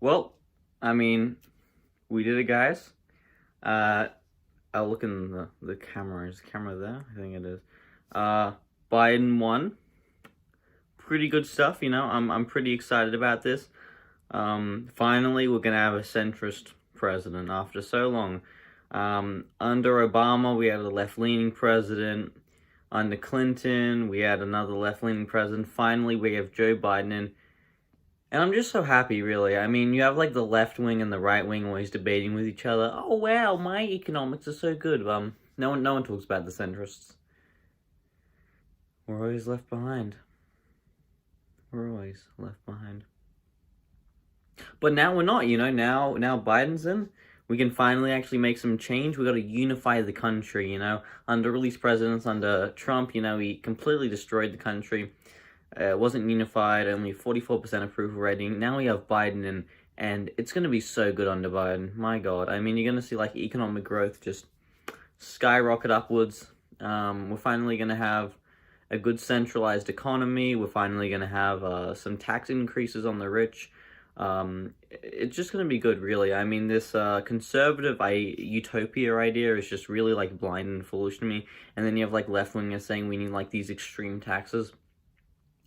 Well, I mean, we did it, guys. Uh, I'll look in the camera. Is the camera there? I think it is. Uh, Biden won. Pretty good stuff, you know. I'm pretty excited about this. Finally, we're gonna have a centrist president after so long. Under Obama, we had a left-leaning president. Under Clinton, we had another left-leaning president. Finally, we have Joe Biden, and I'm just so happy, really. I mean, you have like the left wing and the right wing always debating with each other. Oh wow, my economics are so good. No one talks about the centrists. We're always left behind. We're always left behind. But now we're not. You know, now Biden's in. We can finally actually make some change. We got to unify the country. You know, under all these presidents, under Trump, you know, he completely destroyed the country. It wasn't unified, only 44% approval rating. Now we have Biden in, and it's going to be so good under Biden. My God. I mean, you're going to see, like, economic growth just skyrocket upwards. We're finally going to have a good centralized economy. We're finally going to have some tax increases on the rich. It's just going to be good, really. I mean, this conservative utopia idea is just really, like, blind and foolish to me. And then you have, like, left-wingers saying we need, like, these extreme taxes.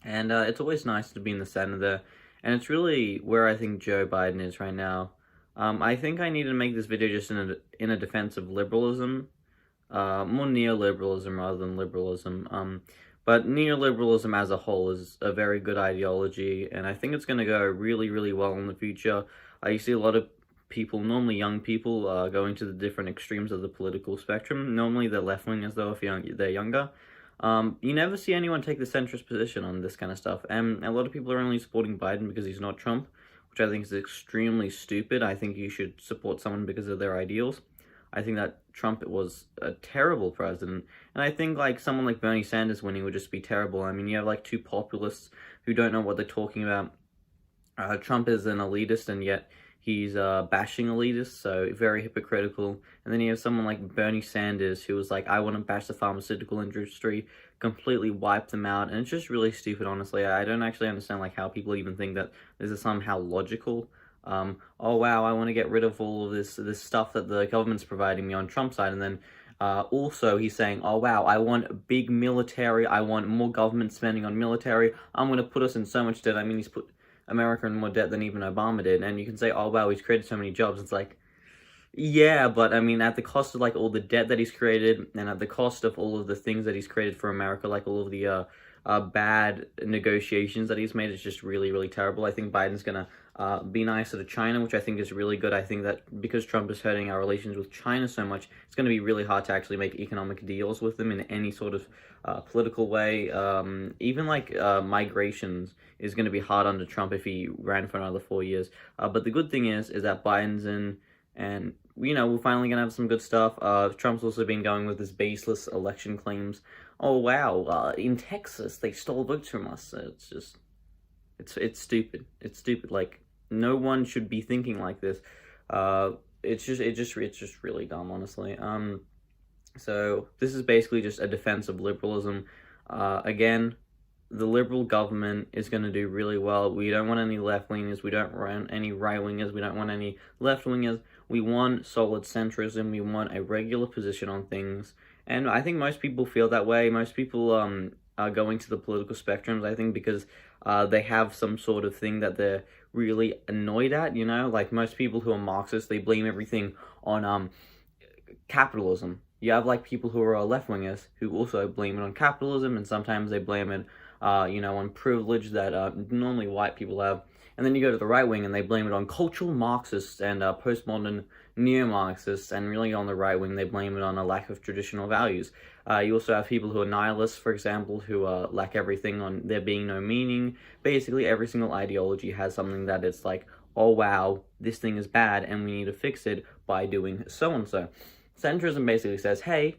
And it's always nice to be in the center there. And it's really where I think Joe Biden is right now. I think I need to make this video just in a defense of liberalism. More neoliberalism rather than liberalism. But neoliberalism as a whole is a very good ideology. And I think it's going to go really, really well in the future. You see a lot of people, normally young people, going to the different extremes of the political spectrum. Normally they're left-wingers, though, if they're younger. You never see anyone take the centrist position on this kind of stuff, and a lot of people are only supporting Biden because he's not Trump, which I think is extremely stupid. I think you should support someone because of their ideals. I think that Trump was a terrible president, and I think like someone like Bernie Sanders winning would just be terrible. I mean, you have like two populists who don't know what they're talking about. Trump is an elitist, and yet he's bashing elitists, so very hypocritical. And then you have someone like Bernie Sanders, who was like, I want to bash the pharmaceutical industry, completely wipe them out. And it's just really stupid, honestly. I don't actually understand like how people even think that this is somehow logical. Oh wow, I want to get rid of all of this stuff that the government's providing me on Trump's side. And then also he's saying, oh wow, I want big military, I want more government spending on military. I'm going to put us in so much debt. I mean, he's put America in more debt than even Obama did, and you can say, oh wow, he's created so many jobs. It's like, yeah, but I mean, at the cost of like all the debt that he's created, and at the cost of all of the things that he's created for America, like all of the bad negotiations that he's made, it's just really, really terrible. I think Biden's gonna be nicer to China, which I think is really good. I think that because Trump is hurting our relations with China so much, it's going to be really hard to actually make economic deals with them in any sort of political way. Even like migrations is going to be hard under Trump if he ran for another 4 years. But the good thing is that Biden's in, and you know, we're finally going to have some good stuff. Trump's also been going with his baseless election claims. Oh wow, in Texas they stole votes from us. It's just, it's stupid. It's stupid. Like, no one should be thinking like this. It's just really dumb, honestly. So this is basically just a defense of liberalism. Again, the liberal government is going to do really well. We don't want any left-wingers. We don't want any right-wingers. We don't want any left-wingers. We want solid centrism. We want a regular position on things. And I think most people feel that way. Most people are going to the political spectrums, I think, because they have some sort of thing that they're really annoyed at, you know? Like, most people who are Marxists, they blame everything on capitalism. You have, like, people who are left-wingers who also blame it on capitalism, and sometimes they blame it, you know, on privilege that normally white people have. And then you go to the right wing and they blame it on cultural Marxists and postmodern neo-Marxists, and really on the right wing they blame it on a lack of traditional values. You also have people who are nihilists, for example, who lack everything on there being no meaning. Basically, every single ideology has something that it's like, oh wow, this thing is bad and we need to fix it by doing so-and-so. Centrism basically says, hey,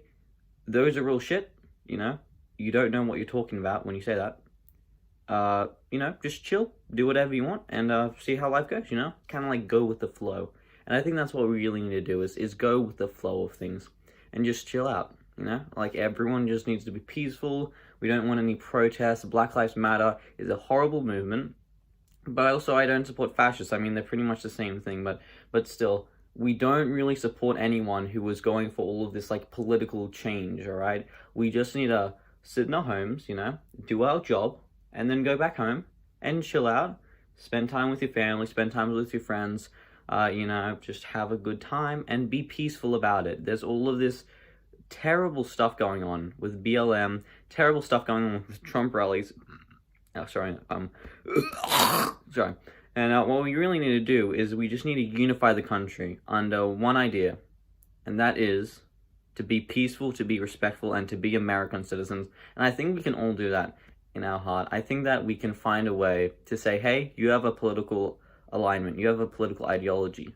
those are real shit, you know? You don't know what you're talking about when you say that. You know, just chill, do whatever you want, and see how life goes, you know? Kind of like go with the flow. And I think that's what we really need to do, is go with the flow of things and just chill out, you know? Like, everyone just needs to be peaceful. We don't want any protests. Black Lives Matter is a horrible movement. But also, I don't support fascists. I mean, they're pretty much the same thing, but still, we don't really support anyone who was going for all of this like political change. All right, we just need to sit in our homes, do our job, and then go back home and chill out, spend time with your family, spend time with your friends. Just have a good time and be peaceful about it. There's all of this terrible stuff going on with BLM, terrible stuff going on with Trump rallies. Oh, sorry. Sorry. And what we really need to do is we just need to unify the country under one idea, and that is to be peaceful, to be respectful, and to be American citizens. And I think we can all do that in our heart. I think that we can find a way to say, hey, you have a political alignment, you have a political ideology,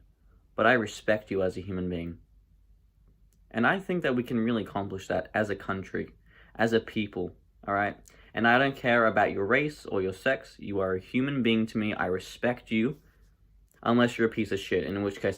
but I respect you as a human being. And I think that we can really accomplish that as a country, as a people, all right? And I don't care about your race or your sex. You are a human being to me. I respect you, unless you're a piece of shit, in which case